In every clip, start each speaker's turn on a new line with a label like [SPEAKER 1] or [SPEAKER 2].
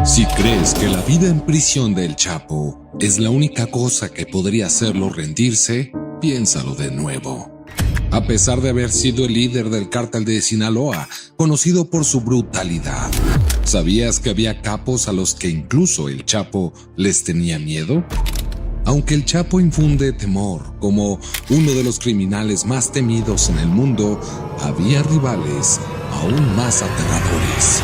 [SPEAKER 1] Si crees que la vida en prisión del Chapo es la única cosa que podría hacerlo rendirse, piénsalo de nuevo. A pesar de haber sido el líder del cártel de Sinaloa, conocido por su brutalidad, ¿sabías que había capos a los que incluso el Chapo les tenía miedo? Aunque el Chapo infunde temor como uno de los criminales más temidos en el mundo, había rivales aún más aterradores.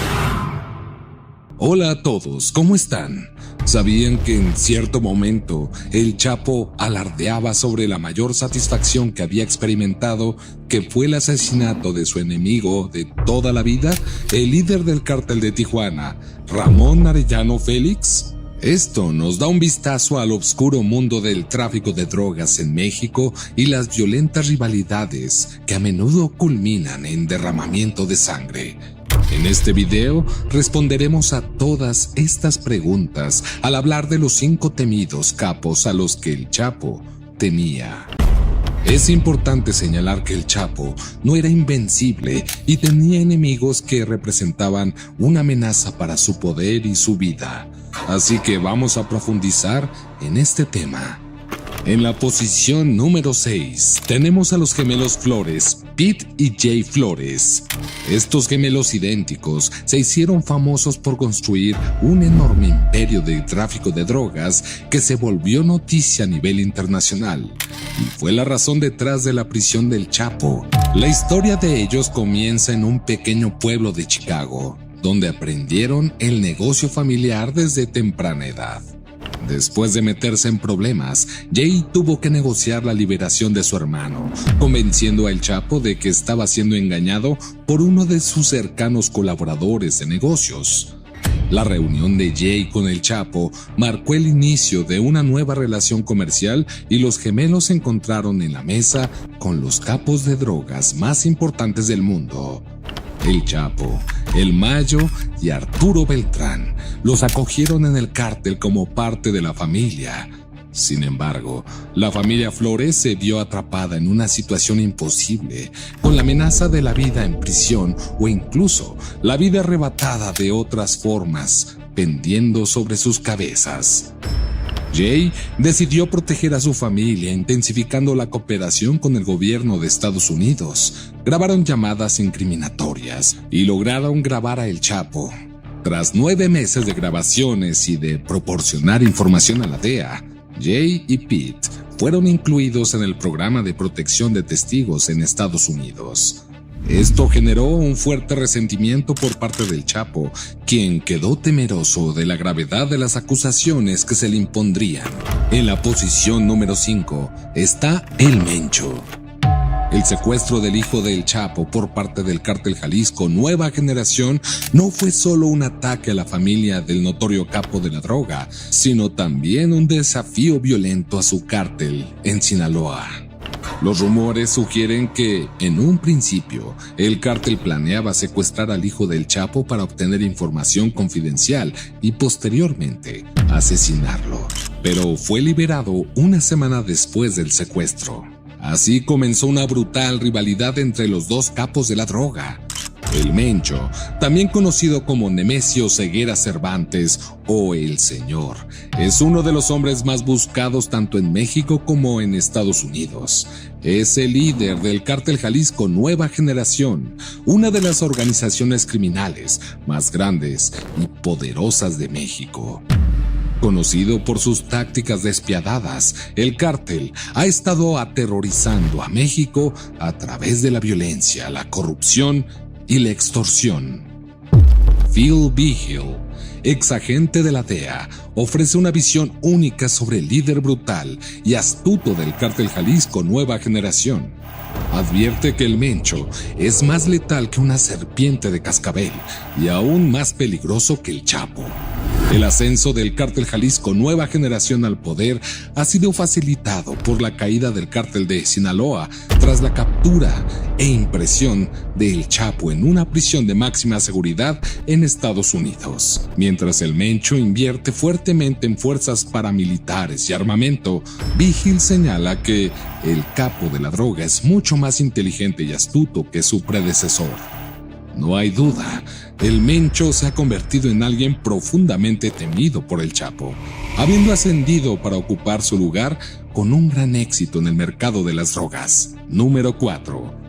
[SPEAKER 1] Hola a todos, ¿cómo están? ¿Sabían que en cierto momento el Chapo alardeaba sobre la mayor satisfacción que había experimentado, que fue el asesinato de su enemigo de toda la vida, el líder del cártel de Tijuana, Ramón Arellano Félix? Esto nos da un vistazo al oscuro mundo del tráfico de drogas en México y las violentas rivalidades que a menudo culminan en derramamiento de sangre. En este video responderemos a todas estas preguntas al hablar de los 5 temidos capos a los que el Chapo temía. Es importante señalar que el Chapo no era invencible y tenía enemigos que representaban una amenaza para su poder y su vida. Así que vamos a profundizar en este tema. En la posición número 6 tenemos a los gemelos Flores, Pete y Jay Flores. Estos gemelos idénticos se hicieron famosos por construir un enorme imperio de tráfico de drogas que se volvió noticia a nivel internacional y fue la razón detrás de la prisión del Chapo. La historia de ellos comienza en un pequeño pueblo de Chicago, donde aprendieron el negocio familiar desde temprana edad. Después de meterse en problemas, Jay tuvo que negociar la liberación de su hermano, convenciendo a El Chapo de que estaba siendo engañado por uno de sus cercanos colaboradores de negocios. La reunión de Jay con El Chapo marcó el inicio de una nueva relación comercial y los gemelos se encontraron en la mesa con los capos de drogas más importantes del mundo. El Chapo, El Mayo y Arturo Beltrán los acogieron en el cártel como parte de la familia. Sin embargo, la familia Flores se vio atrapada en una situación imposible, con la amenaza de la vida en prisión o incluso la vida arrebatada de otras formas, pendiendo sobre sus cabezas. Jay decidió proteger a su familia intensificando la cooperación con el gobierno de Estados Unidos. Grabaron llamadas incriminatorias y lograron grabar a El Chapo. Tras 9 meses de grabaciones y de proporcionar información a la DEA, Jay y Pete fueron incluidos en el programa de protección de testigos en Estados Unidos. Esto generó un fuerte resentimiento por parte del Chapo, quien quedó temeroso de la gravedad de las acusaciones que se le impondrían. En la posición número 5 está El Mencho. El secuestro del hijo del Chapo por parte del cártel Jalisco Nueva Generación no fue solo un ataque a la familia del notorio capo de la droga, sino también un desafío violento a su cártel en Sinaloa. Los rumores sugieren que, en un principio, el cártel planeaba secuestrar al hijo del Chapo para obtener información confidencial y posteriormente asesinarlo, pero fue liberado una semana después del secuestro. Así comenzó una brutal rivalidad entre los dos capos de la droga. El Mencho, también conocido como Nemesio Ceguera Cervantes o El Señor, es uno de los hombres más buscados tanto en México como en Estados Unidos. Es el líder del cártel Jalisco Nueva Generación, una de las organizaciones criminales más grandes y poderosas de México. Conocido por sus tácticas despiadadas, el cártel ha estado aterrorizando a México a través de la violencia, la corrupción y la extorsión. Phil Vigil, ex agente de la DEA, ofrece una visión única sobre el líder brutal y astuto del cártel Jalisco Nueva Generación. Advierte que el Mencho es más letal que una serpiente de cascabel y aún más peligroso que el Chapo. El ascenso del cártel Jalisco Nueva Generación al poder ha sido facilitado por la caída del cártel de Sinaloa tras la captura e impresión de El Chapo en una prisión de máxima seguridad en Estados Unidos. Mientras el Mencho invierte fuertemente en fuerzas paramilitares y armamento, Vigil señala que el capo de la droga es mucho más inteligente y astuto que su predecesor. No hay duda, el Mencho se ha convertido en alguien profundamente temido por el Chapo, habiendo ascendido para ocupar su lugar con un gran éxito en el mercado de las drogas. Número 4.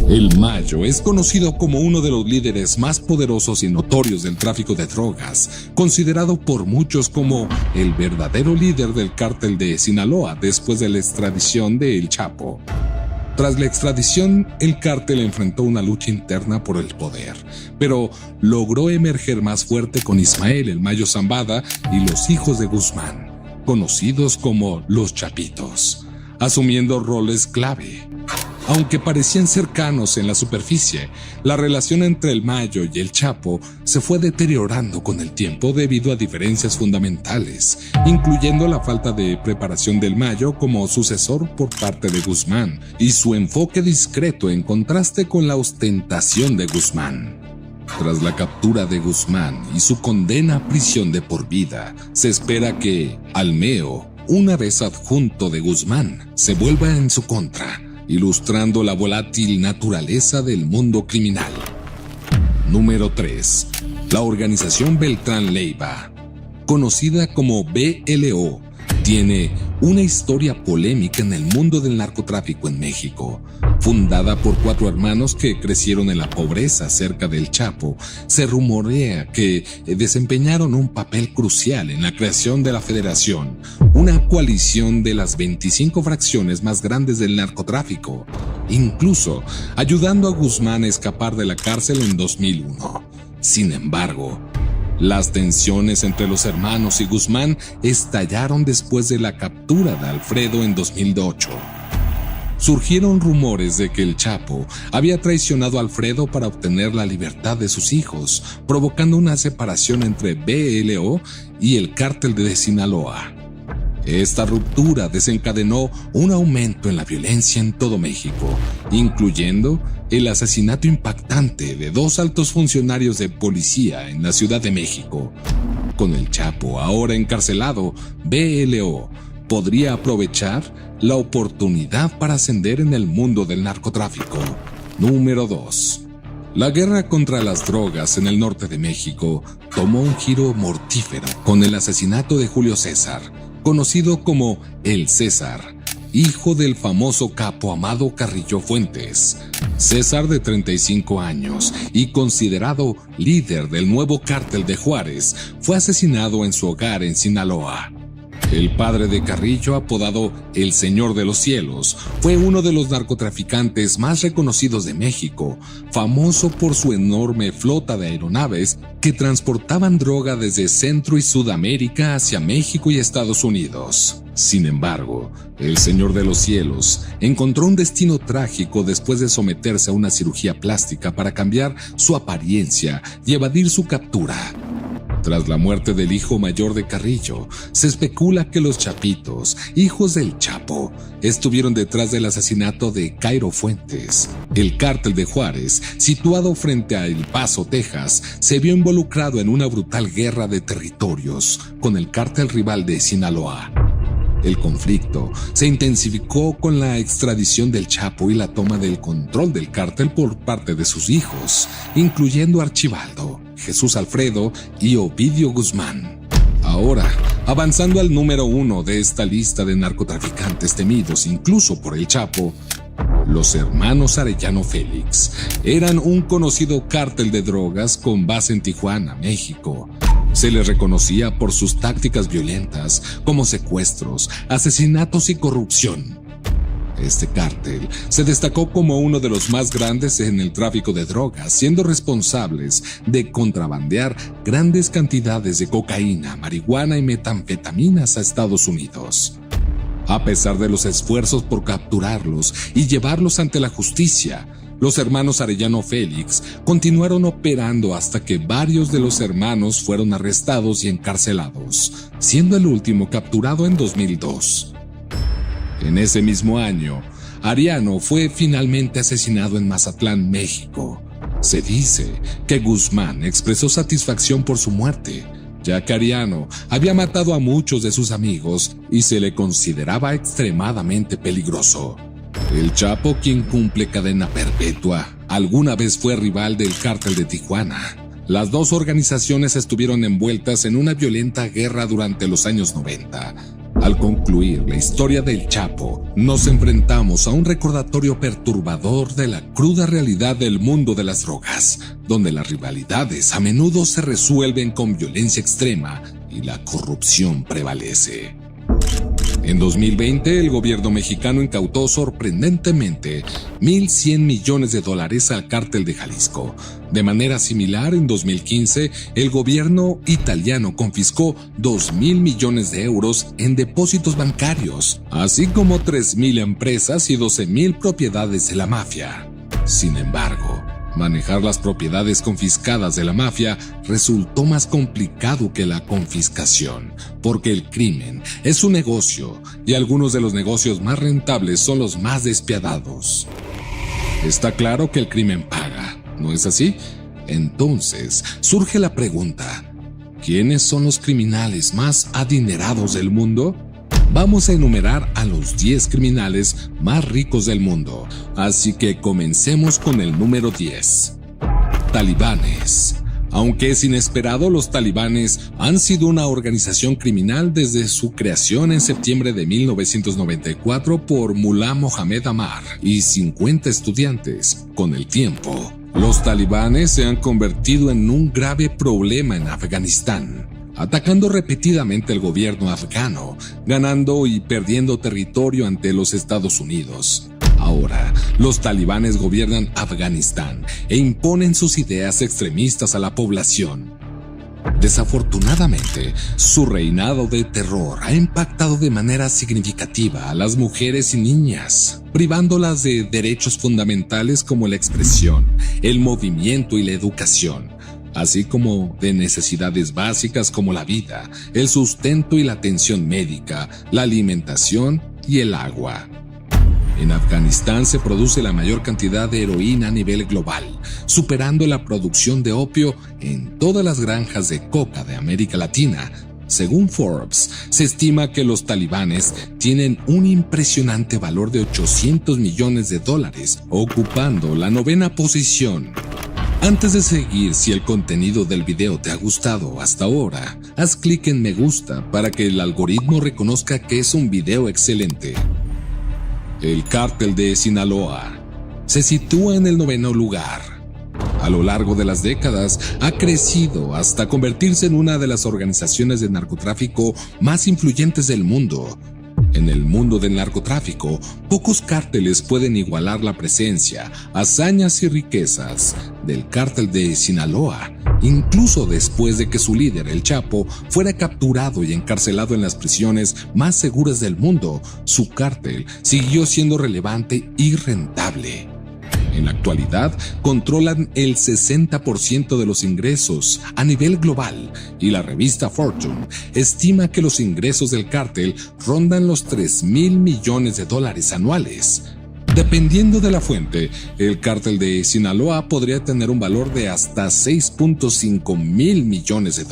[SPEAKER 1] El Mayo es conocido como uno de los líderes más poderosos y notorios del tráfico de drogas, considerado por muchos como el verdadero líder del cártel de Sinaloa después de la extradición de El Chapo. Tras la extradición, el cártel enfrentó una lucha interna por el poder, pero logró emerger más fuerte con Ismael El Mayo Zambada y los hijos de Guzmán, conocidos como los Chapitos, asumiendo roles clave. Aunque parecían cercanos en la superficie, la relación entre el Mayo y el Chapo se fue deteriorando con el tiempo debido a diferencias fundamentales, incluyendo la falta de preparación del Mayo como sucesor por parte de Guzmán y su enfoque discreto en contraste con la ostentación de Guzmán. Tras la captura de Guzmán y su condena a prisión de por vida, se espera que Almeo, una vez adjunto de Guzmán, se vuelva en su contra, ilustrando la volátil naturaleza del mundo criminal. Número 3. La organización Beltrán Leiva, conocida como BLO, tiene una historia polémica en el mundo del narcotráfico en México. Fundada por 4 hermanos que crecieron en la pobreza cerca del Chapo, se rumorea que desempeñaron un papel crucial en la creación de la Federación, una coalición de las 25 fracciones más grandes del narcotráfico, incluso ayudando a Guzmán a escapar de la cárcel en 2001. Sin embargo, las tensiones entre los hermanos y Guzmán estallaron después de la captura de Alfredo en 2008. Surgieron rumores de que el Chapo había traicionado a Alfredo para obtener la libertad de sus hijos, provocando una separación entre BLO y el cártel de Sinaloa. Esta ruptura desencadenó un aumento en la violencia en todo México, incluyendo el asesinato impactante de 2 altos funcionarios de policía en la Ciudad de México. Con el Chapo ahora encarcelado, BLO podría aprovechar la oportunidad para ascender en el mundo del narcotráfico. Número 2. La guerra contra las drogas en el norte de México tomó un giro mortífero con el asesinato de Julio César, conocido como El César, hijo del famoso capo Amado Carrillo Fuentes. César, de 35 años y considerado líder del nuevo cártel de Juárez, fue asesinado en su hogar en Sinaloa. El padre de Carrillo, apodado El Señor de los Cielos, fue uno de los narcotraficantes más reconocidos de México, famoso por su enorme flota de aeronaves que transportaban droga desde Centro y Sudamérica hacia México y Estados Unidos. Sin embargo, El Señor de los Cielos encontró un destino trágico después de someterse a una cirugía plástica para cambiar su apariencia y evadir su captura. Tras la muerte del hijo mayor de Carrillo, se especula que los Chapitos, hijos del Chapo, estuvieron detrás del asesinato de Cairo Fuentes. El cártel de Juárez, situado frente a El Paso, Texas, se vio involucrado en una brutal guerra de territorios con el cártel rival de Sinaloa. El conflicto se intensificó con la extradición del Chapo y la toma del control del cártel por parte de sus hijos, incluyendo Archibaldo, Jesús Alfredo y Ovidio Guzmán. Ahora, avanzando al número 1 de esta lista de narcotraficantes temidos incluso por el Chapo, los hermanos Arellano Félix eran un conocido cártel de drogas con base en Tijuana, México. Se les reconocía por sus tácticas violentas, como secuestros, asesinatos y corrupción. Este cártel se destacó como uno de los más grandes en el tráfico de drogas, siendo responsables de contrabandear grandes cantidades de cocaína, marihuana y metanfetaminas a Estados Unidos. A pesar de los esfuerzos por capturarlos y llevarlos ante la justicia, los hermanos Arellano Félix continuaron operando hasta que varios de los hermanos fueron arrestados y encarcelados, siendo el último capturado en 2002. En ese mismo año, Arellano fue finalmente asesinado en Mazatlán, México. Se dice que Guzmán expresó satisfacción por su muerte, ya que Arellano había matado a muchos de sus amigos y se le consideraba extremadamente peligroso. El Chapo, quien cumple cadena perpetua, alguna vez fue rival del Cártel de Tijuana. Las dos organizaciones estuvieron envueltas en una violenta guerra durante los años 90. Al concluir la historia del Chapo, nos enfrentamos a un recordatorio perturbador de la cruda realidad del mundo de las drogas, donde las rivalidades a menudo se resuelven con violencia extrema y la corrupción prevalece. En 2020, el gobierno mexicano incautó sorprendentemente $1,100 millones al Cártel de Jalisco. De manera similar, en 2015, el gobierno italiano confiscó 2,000 millones de euros en depósitos bancarios, así como 3,000 empresas y 12,000 propiedades de la mafia. Sin embargo, manejar las propiedades confiscadas de la mafia resultó más complicado que la confiscación, porque el crimen es un negocio y algunos de los negocios más rentables son los más despiadados. Está claro que el crimen paga, ¿no es así? Entonces surge la pregunta: ¿quiénes son los criminales más adinerados del mundo? Vamos a enumerar a los 10 criminales más ricos del mundo, así que comencemos con el número 10. Talibanes. Aunque es inesperado, los talibanes han sido una organización criminal desde su creación en septiembre de 1994 por Mullah Mohammed Ammar y 50 estudiantes. Con el tiempo, los talibanes se han convertido en un grave problema en Afganistán, atacando repetidamente al gobierno afgano, ganando y perdiendo territorio ante los Estados Unidos. Ahora, los talibanes gobiernan Afganistán e imponen sus ideas extremistas a la población. Desafortunadamente, su reinado de terror ha impactado de manera significativa a las mujeres y niñas, privándolas de derechos fundamentales como la expresión, el movimiento y la educación, así como de necesidades básicas como la vida, el sustento y la atención médica, la alimentación y el agua. En Afganistán se produce la mayor cantidad de heroína a nivel global, superando la producción de opio en todas las granjas de coca de América Latina. Según Forbes, se estima que los talibanes tienen un impresionante valor de $800 millones, ocupando la 9ª posición. Antes de seguir, si el contenido del video te ha gustado hasta ahora, haz clic en me gusta para que el algoritmo reconozca que es un video excelente. El Cártel de Sinaloa se sitúa en el 9º lugar. A lo largo de las décadas ha crecido hasta convertirse en una de las organizaciones de narcotráfico más influyentes del mundo. En el mundo del narcotráfico, pocos cárteles pueden igualar la presencia, hazañas y riquezas del Cártel de Sinaloa, incluso después de que su líder, el Chapo, fuera capturado y encarcelado en las prisiones más seguras del mundo. Su cártel siguió siendo relevante y rentable. En la actualidad, controlan el 60% de los ingresos a nivel global y la revista Fortune estima que los ingresos del cártel rondan los $3,000 millones anuales. Dependiendo de la fuente, el Cártel de Sinaloa podría tener un valor de hasta $6.5 mil millones,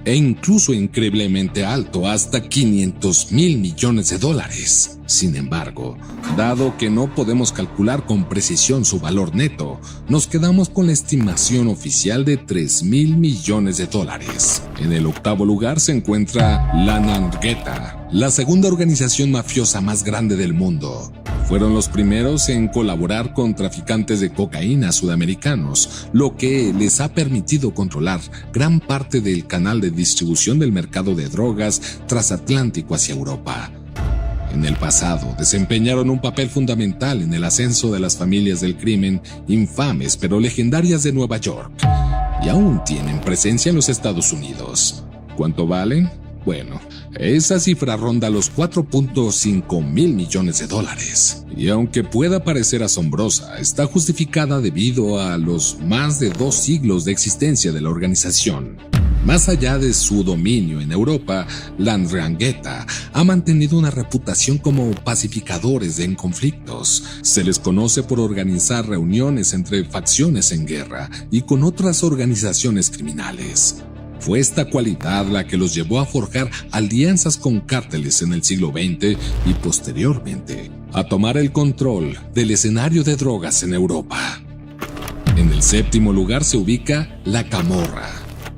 [SPEAKER 1] e incluso increíblemente alto, hasta $500 mil millones. Sin embargo, dado que no podemos calcular con precisión su valor neto, nos quedamos con la estimación oficial de $3,000 millones. En el 8º lugar se encuentra la Ndrangheta, la segunda organización mafiosa más grande del mundo. Fueron los primeros en colaborar con traficantes de cocaína sudamericanos, lo que les ha permitido controlar gran parte del canal de distribución del mercado de drogas transatlántico hacia Europa. En el pasado, desempeñaron un papel fundamental en el ascenso de las familias del crimen infames pero legendarias de Nueva York, y aún tienen presencia en los Estados Unidos. ¿Cuánto valen? Bueno, esa cifra ronda los $4.5 mil millones. Y aunque pueda parecer asombrosa, está justificada debido a los más de 2 siglos de existencia de la organización. Más allá de su dominio en Europa, la Ndrangheta ha mantenido una reputación como pacificadores en conflictos. Se les conoce por organizar reuniones entre facciones en guerra y con otras organizaciones criminales. Fue esta cualidad la que los llevó a forjar alianzas con cárteles en el siglo XX y posteriormente a tomar el control del escenario de drogas en Europa. En el séptimo lugar se ubica La Camorra.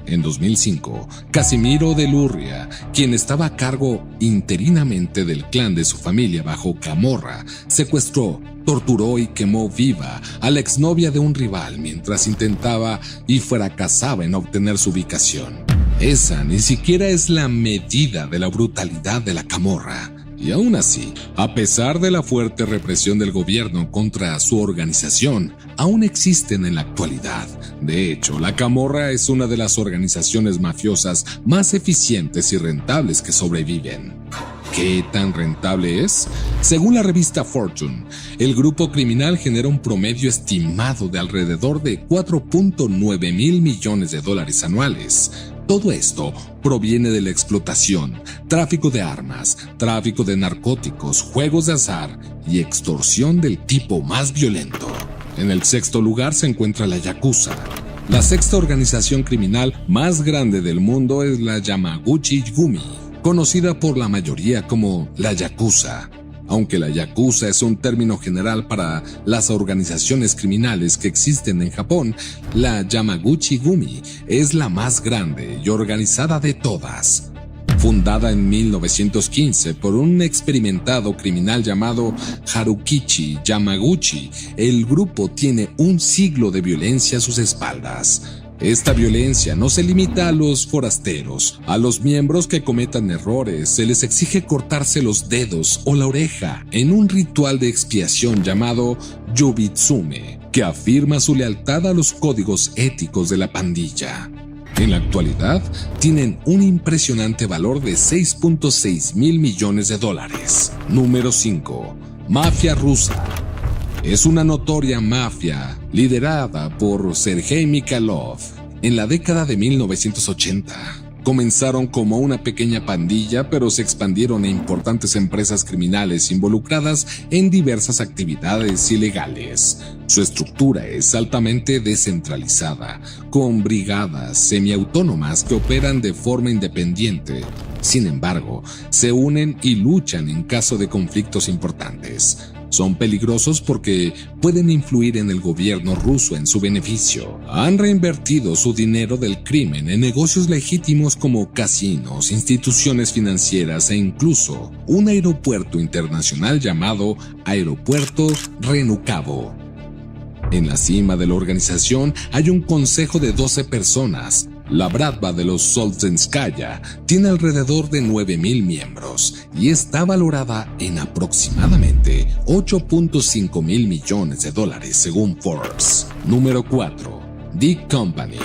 [SPEAKER 1] En 2005, Casimiro de Lurria, quien estaba a cargo interinamente del clan de su familia bajo Camorra, secuestró, torturó y quemó viva a la exnovia de un rival mientras intentaba y fracasaba en obtener su ubicación. Esa ni siquiera es la medida de la brutalidad de la Camorra. Y aún así, a pesar de la fuerte represión del gobierno contra su organización, aún existen en la actualidad. De hecho, la Camorra es una de las organizaciones mafiosas más eficientes y rentables que sobreviven. ¿Qué tan rentable es? Según la revista Fortune, el grupo criminal genera un promedio estimado de alrededor de 4.9 mil millones de dólares anuales. Todo esto proviene de la explotación, tráfico de armas, tráfico de narcóticos, juegos de azar y extorsión del tipo más violento. En el sexto lugar se encuentra la Yakuza. La sexta organización criminal más grande del mundo es la Yamaguchi-gumi, conocida por la mayoría como la Yakuza. Aunque la Yakuza es un término general para las organizaciones criminales que existen en Japón, la Yamaguchi-gumi es la más grande y organizada de todas. Fundada en 1915 por un experimentado criminal llamado Harukichi Yamaguchi, el grupo tiene un siglo de violencia a sus espaldas. Esta violencia no se limita a los forasteros. A los miembros que cometan errores se les exige cortarse los dedos o la oreja en un ritual de expiación llamado Yubitsume, que afirma su lealtad a los códigos éticos de la pandilla. En la actualidad, tienen un impresionante valor de 6.6 mil millones de dólares. Número 5. Mafia rusa. Es una notoria mafia liderada por Sergei Mikhailov. En la década de 1980, comenzaron como una pequeña pandilla, pero se expandieron a importantes empresas criminales involucradas en diversas actividades ilegales. Su estructura es altamente descentralizada, con brigadas semiautónomas que operan de forma independiente. Sin embargo, se unen y luchan en caso de conflictos importantes. Son peligrosos porque pueden influir en el gobierno ruso en su beneficio. Han reinvertido su dinero del crimen en negocios legítimos como casinos, instituciones financieras e incluso un aeropuerto internacional llamado Aeropuerto Renucavo. En la cima de la organización hay un consejo de 12 personas. La Bratva de los Solzhenskaya tiene alrededor de 9,000 miembros y está valorada en aproximadamente 8.5 mil millones de dólares según Forbes. Número 4. D Company.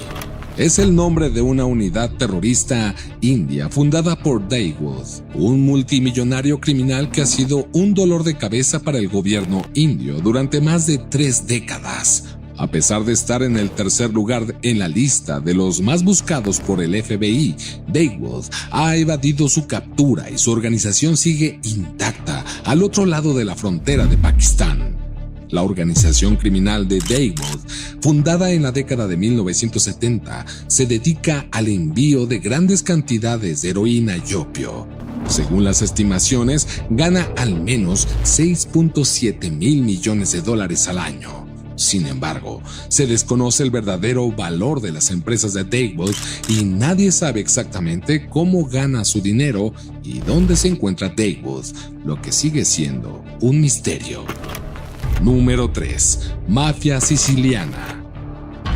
[SPEAKER 1] Es el nombre de una unidad terrorista india fundada por Dawood, un multimillonario criminal que ha sido un dolor de cabeza para el gobierno indio durante más de 3 décadas. A pesar de estar en el tercer lugar en la lista de los más buscados por el FBI, Dawood ha evadido su captura y su organización sigue intacta al otro lado de la frontera de Pakistán. La organización criminal de Dawood, fundada en la década de 1970, se dedica al envío de grandes cantidades de heroína y opio. Según las estimaciones, gana al menos 6.7 mil millones de dólares al año. Sin embargo, se desconoce el verdadero valor de las empresas de Dawood y nadie sabe exactamente cómo gana su dinero y dónde se encuentra Dawood, lo que sigue siendo un misterio. Número 3. Mafia siciliana.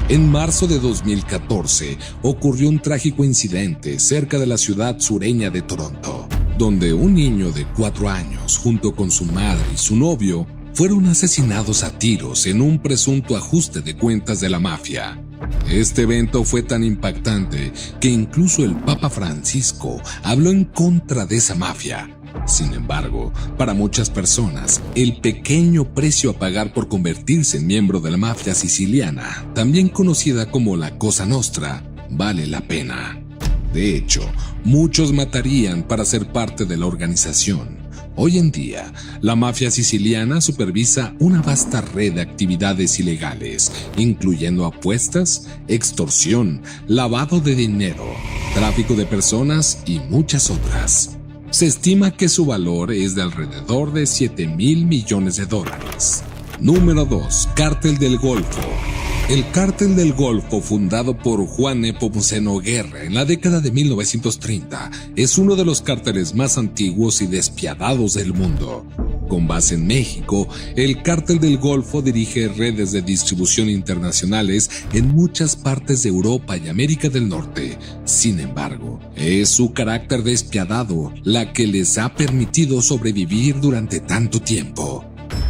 [SPEAKER 1] En marzo de 2014 ocurrió un trágico incidente cerca de la ciudad sureña de Toronto, donde un niño de 4 años junto con su madre y su novio fueron asesinados a tiros en un presunto ajuste de cuentas de la mafia. Este evento fue tan impactante que incluso el Papa Francisco habló en contra de esa mafia. Sin embargo, para muchas personas, el pequeño precio a pagar por convertirse en miembro de la mafia siciliana, también conocida como la Cosa Nostra, vale la pena. De hecho, muchos matarían para ser parte de la organización. Hoy en día, la mafia siciliana supervisa una vasta red de actividades ilegales, incluyendo apuestas, extorsión, lavado de dinero, tráfico de personas y muchas otras. Se estima que su valor es de alrededor de 7 mil millones de dólares. Número 2. Cártel del Golfo. El Cártel del Golfo, fundado por Juan Nepomuceno Guerra en la década de 1930, es uno de los cárteles más antiguos y despiadados del mundo. Con base en México, el Cártel del Golfo dirige redes de distribución internacionales en muchas partes de Europa y América del Norte. Sin embargo, es su carácter despiadado la que les ha permitido sobrevivir durante tanto tiempo.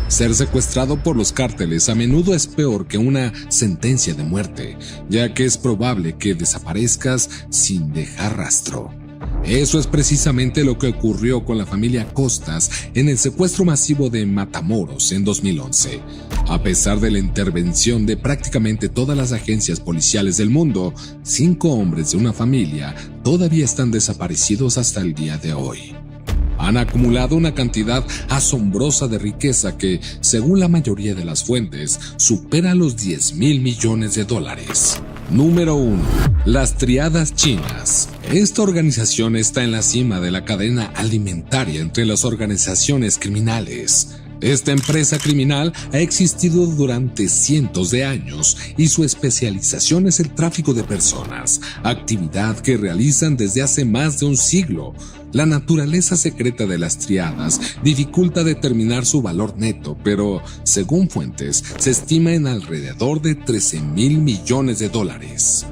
[SPEAKER 1] Ser secuestrado por los cárteles a menudo es peor que una sentencia de muerte, ya que es probable que desaparezcas sin dejar rastro. Eso es precisamente lo que ocurrió con la familia Costas en el secuestro masivo de Matamoros en 2011. A pesar de la intervención de prácticamente todas las agencias policiales del mundo, 5 hombres de una familia todavía están desaparecidos hasta el día de hoy. Han acumulado una cantidad asombrosa de riqueza que, según la mayoría de las fuentes, supera los $10,000 millones. Número 1. Las Tríadas Chinas. Esta organización está en la cima de la cadena alimentaria entre las organizaciones criminales. Esta empresa criminal ha existido durante cientos de años y su especialización es el tráfico de personas, actividad que realizan desde hace más de un siglo. La naturaleza secreta de las tríadas dificulta determinar su valor neto, pero, según fuentes, se estima en alrededor de $13,000 millones.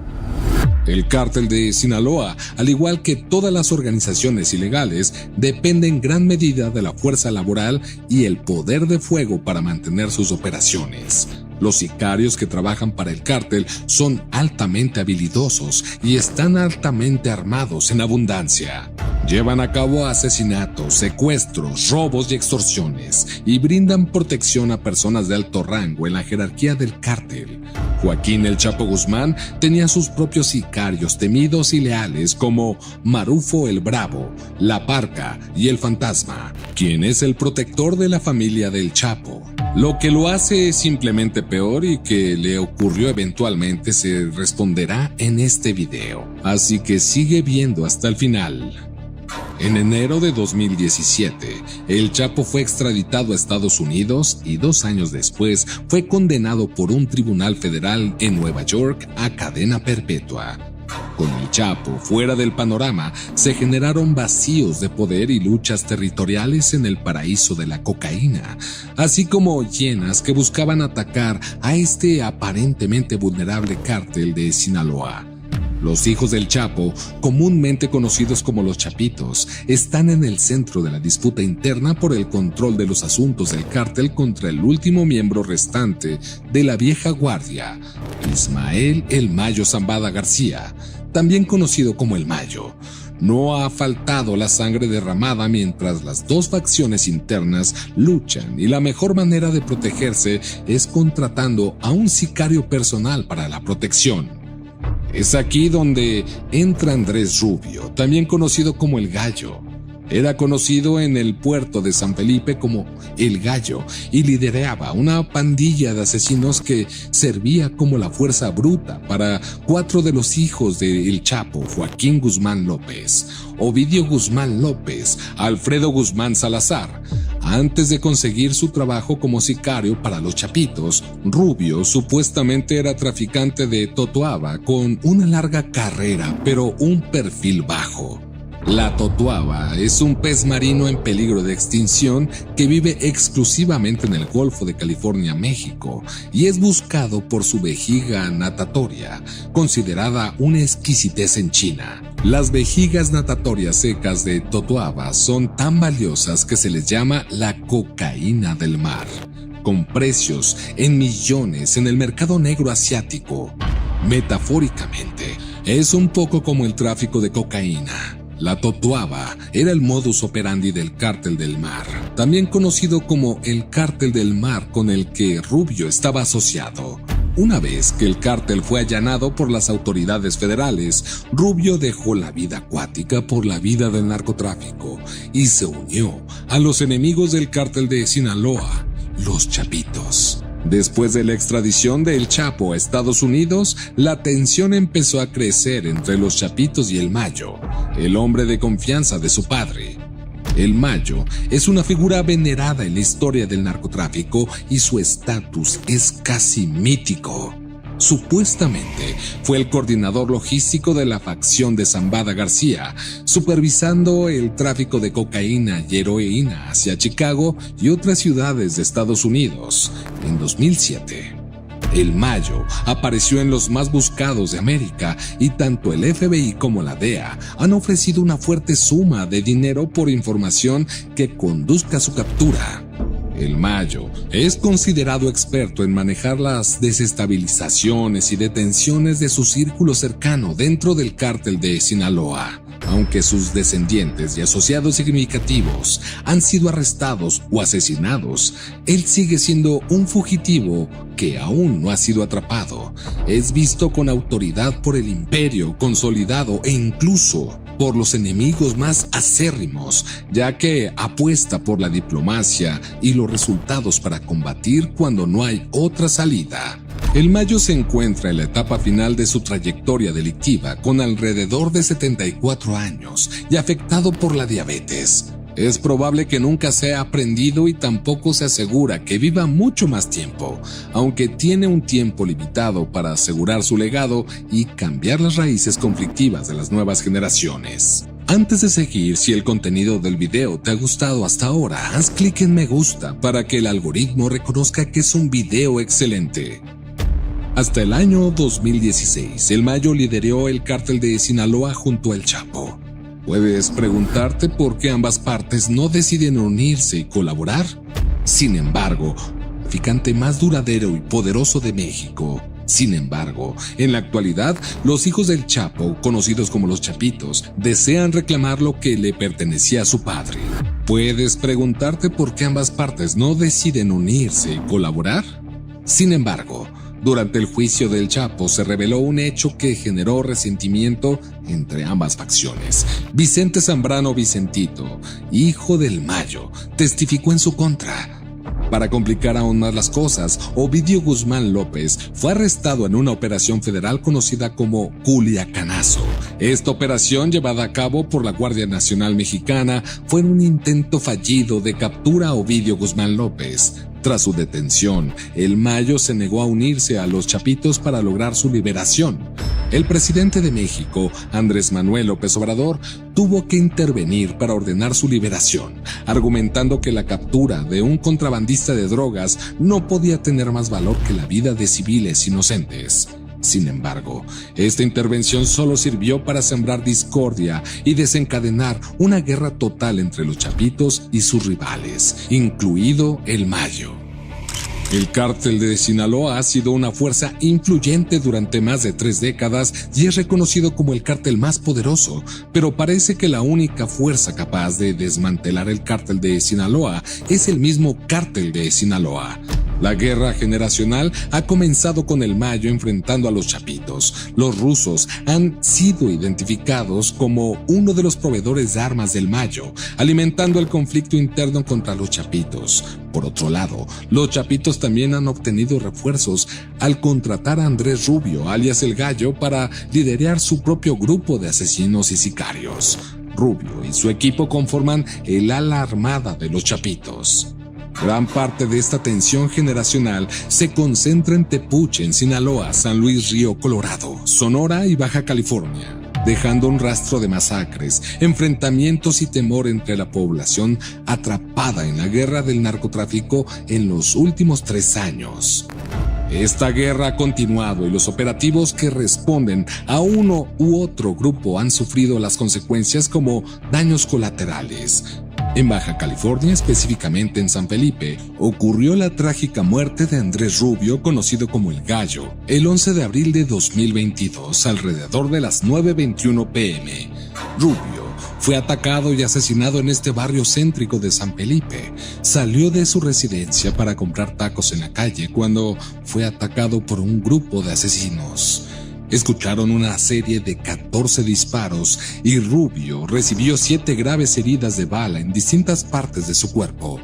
[SPEAKER 1] El cártel de Sinaloa, al igual que todas las organizaciones ilegales, depende en gran medida de la fuerza laboral y el poder de fuego para mantener sus operaciones. Los sicarios que trabajan para el cártel son altamente habilidosos y están altamente armados en abundancia. Llevan a cabo asesinatos, secuestros, robos y extorsiones y brindan protección a personas de alto rango en la jerarquía del cártel. Joaquín El Chapo Guzmán tenía sus propios sicarios temidos y leales como Marufo el Bravo, La Parca y El Fantasma, quien es el protector de la familia del Chapo. Lo que lo hace simplemente peor y que le ocurrió eventualmente se responderá en este video, así que sigue viendo hasta el final. En enero de 2017, El Chapo fue extraditado a Estados Unidos y 2 años después fue condenado por un tribunal federal en Nueva York a cadena perpetua. Con El Chapo fuera del panorama, se generaron vacíos de poder y luchas territoriales en el paraíso de la cocaína, así como hienas que buscaban atacar a este aparentemente vulnerable cártel de Sinaloa. Los hijos del Chapo, comúnmente conocidos como los Chapitos, están en el centro de la disputa interna por el control de los asuntos del cártel contra el último miembro restante de la vieja guardia, Ismael El Mayo Zambada García, también conocido como El Mayo. No ha faltado la sangre derramada mientras las dos facciones internas luchan y la mejor manera de protegerse es contratando a un sicario personal para la protección. Es aquí donde entra Andrés Rubio, también conocido como El Gallo. Era conocido en el puerto de San Felipe como El Gallo y lideraba una pandilla de asesinos que servía como la fuerza bruta para 4 de los hijos de El Chapo: Joaquín Guzmán López, Ovidio Guzmán López, Alfredo Guzmán Salazar. Antes de conseguir su trabajo como sicario para los Chapitos, Rubio supuestamente era traficante de totoaba con una larga carrera, pero un perfil bajo. La totoaba es un pez marino en peligro de extinción que vive exclusivamente en el Golfo de California, México, y es buscado por su vejiga natatoria, considerada una exquisitez en China. Las vejigas natatorias secas de totoaba son tan valiosas que se les llama la cocaína del mar, con precios en millones en el mercado negro asiático. Metafóricamente, es un poco como el tráfico de cocaína. La totoaba era el modus operandi del Cártel del Mar, también conocido como el Cártel del Mar, con el que Rubio estaba asociado. Una vez que el cártel fue allanado por las autoridades federales, Rubio dejó la vida acuática por la vida del narcotráfico y se unió a los enemigos del cártel de Sinaloa, los Chapitos. Después de la extradición de El Chapo a Estados Unidos, la tensión empezó a crecer entre los Chapitos y El Mayo, el hombre de confianza de su padre. El Mayo es una figura venerada en la historia del narcotráfico y su estatus es casi mítico. Supuestamente fue el coordinador logístico de la facción de Zambada García, supervisando el tráfico de cocaína y heroína hacia Chicago y otras ciudades de Estados Unidos. En 2007, el Mayo apareció en los más buscados de América y tanto el FBI como la DEA han ofrecido una fuerte suma de dinero por información que conduzca a su captura. El Mayo es considerado experto en manejar las desestabilizaciones y detenciones de su círculo cercano dentro del cártel de Sinaloa. Aunque sus descendientes y asociados significativos han sido arrestados o asesinados, él sigue siendo un fugitivo que aún no ha sido atrapado. Es visto con autoridad por el imperio consolidado e incluso por los enemigos más acérrimos, ya que apuesta por la diplomacia y los resultados para combatir cuando no hay otra salida. El Mayo se encuentra en la etapa final de su trayectoria delictiva con alrededor de 74 años y afectado por la diabetes. Es probable que nunca sea aprendido y tampoco se asegura que viva mucho más tiempo, aunque tiene un tiempo limitado para asegurar su legado y cambiar las raíces conflictivas de las nuevas generaciones. Antes de seguir, si el contenido del video te ha gustado hasta ahora, haz clic en me gusta para que el algoritmo reconozca que es un video excelente. Hasta el año 2016, el Mayo lideró el cártel de Sinaloa junto al Chapo. Puedes preguntarte por qué ambas partes no deciden unirse y colaborar. Sin embargo, el traficante más duradero y poderoso de México. Sin embargo, en la actualidad, los hijos del Chapo, conocidos como los Chapitos, desean reclamar lo que le pertenecía a su padre. Puedes preguntarte por qué ambas partes no deciden unirse y colaborar. Sin embargo, durante el juicio del Chapo se reveló un hecho que generó resentimiento entre ambas facciones. Vicente Zambrano Vicentito, hijo del Mayo, testificó en su contra. Para complicar aún más las cosas, Ovidio Guzmán López fue arrestado en una operación federal conocida como Culiacanazo. Esta operación, llevada a cabo por la Guardia Nacional Mexicana, fue un intento fallido de captura a Ovidio Guzmán López. Tras su detención, el Mayo se negó a unirse a los Chapitos para lograr su liberación. El presidente de México, Andrés Manuel López Obrador, tuvo que intervenir para ordenar su liberación, argumentando que la captura de un contrabandista de drogas no podía tener más valor que la vida de civiles inocentes. Sin embargo, esta intervención solo sirvió para sembrar discordia y desencadenar una guerra total entre los Chapitos y sus rivales, incluido el Mayo. El cártel de Sinaloa ha sido una fuerza influyente durante más de 3 décadas y es reconocido como el cártel más poderoso, pero parece que la única fuerza capaz de desmantelar el cártel de Sinaloa es el mismo cártel de Sinaloa. La guerra generacional ha comenzado con el Mayo enfrentando a los Chapitos. Los rusos han sido identificados como uno de los proveedores de armas del Mayo, alimentando el conflicto interno contra los Chapitos. Por otro lado, los Chapitos también han obtenido refuerzos al contratar a Andrés Rubio, alias El Gallo, para liderar su propio grupo de asesinos y sicarios. Rubio y su equipo conforman el ala armada de los Chapitos. Gran parte de esta tensión generacional se concentra en Tepuche, en Sinaloa, San Luis Río Colorado, Sonora y Baja California, dejando un rastro de masacres, enfrentamientos y temor entre la población atrapada en la guerra del narcotráfico en los últimos 3 años. Esta guerra ha continuado y los operativos que responden a uno u otro grupo han sufrido las consecuencias como daños colaterales. En Baja California, específicamente en San Felipe, ocurrió la trágica muerte de Andrés Rubio, conocido como El Gallo, el 11 de abril de 2022, alrededor de las 9:21 p.m. Rubio fue atacado y asesinado en este barrio céntrico de San Felipe. Salió de su residencia para comprar tacos en la calle cuando fue atacado por un grupo de asesinos. Escucharon una serie de 14 disparos y Rubio recibió 7 graves heridas de bala en distintas partes de su cuerpo.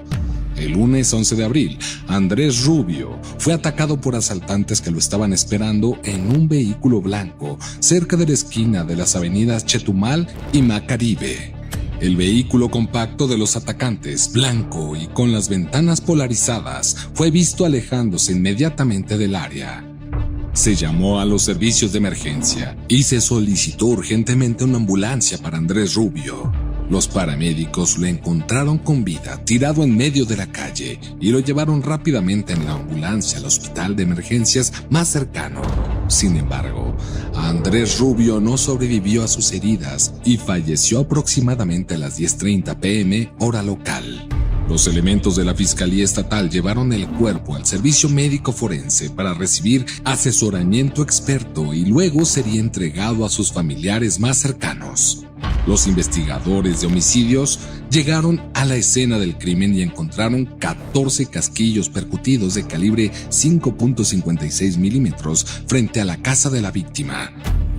[SPEAKER 1] El lunes 11 de abril, Andrés Rubio fue atacado por asaltantes que lo estaban esperando en un vehículo blanco cerca de la esquina de las avenidas Chetumal y Macaribe. El vehículo compacto de los atacantes, blanco y con las ventanas polarizadas, fue visto alejándose inmediatamente del área. Se llamó a los servicios de emergencia y se solicitó urgentemente una ambulancia para Andrés Rubio. Los paramédicos lo encontraron con vida, tirado en medio de la calle, y lo llevaron rápidamente en la ambulancia al hospital de emergencias más cercano. Sin embargo, Andrés Rubio no sobrevivió a sus heridas y falleció aproximadamente a las 10:30 p.m. hora local. Los elementos de la Fiscalía Estatal llevaron el cuerpo al servicio médico forense para recibir asesoramiento experto y luego sería entregado a sus familiares más cercanos. Los investigadores de homicidios llegaron a la escena del crimen y encontraron 14 casquillos percutidos de calibre 5.56 milímetros frente a la casa de la víctima.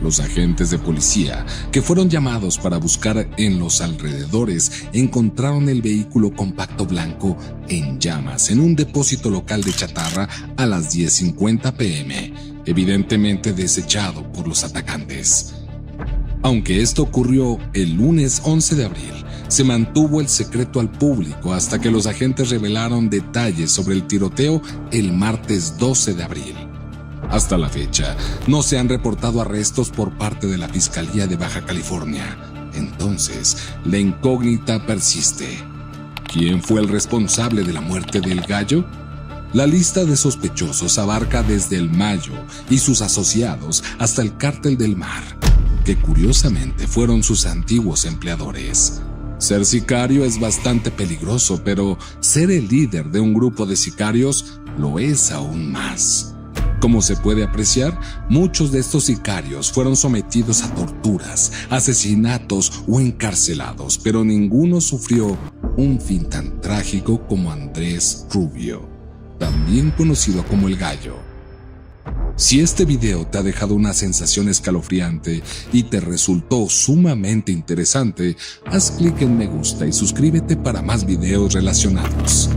[SPEAKER 1] Los agentes de policía, que fueron llamados para buscar en los alrededores, encontraron el vehículo compacto blanco en llamas en un depósito local de chatarra a las 10:50 p.m., evidentemente desechado por los atacantes. Aunque esto ocurrió el lunes 11 de abril, se mantuvo el secreto al público hasta que los agentes revelaron detalles sobre el tiroteo el martes 12 de abril. Hasta la fecha, no se han reportado arrestos por parte de la Fiscalía de Baja California. Entonces, la incógnita persiste. ¿Quién fue el responsable de la muerte del gallo? La lista de sospechosos abarca desde el Mayo y sus asociados hasta el Cártel del Mar, que curiosamente fueron sus antiguos empleadores. Ser sicario es bastante peligroso, pero ser el líder de un grupo de sicarios lo es aún más. Como se puede apreciar, muchos de estos sicarios fueron sometidos a torturas, asesinatos o encarcelados, pero ninguno sufrió un fin tan trágico como Andrés Rubio, también conocido como el Gallo. Si este video te ha dejado una sensación escalofriante y te resultó sumamente interesante, haz clic en me gusta y suscríbete para más videos relacionados.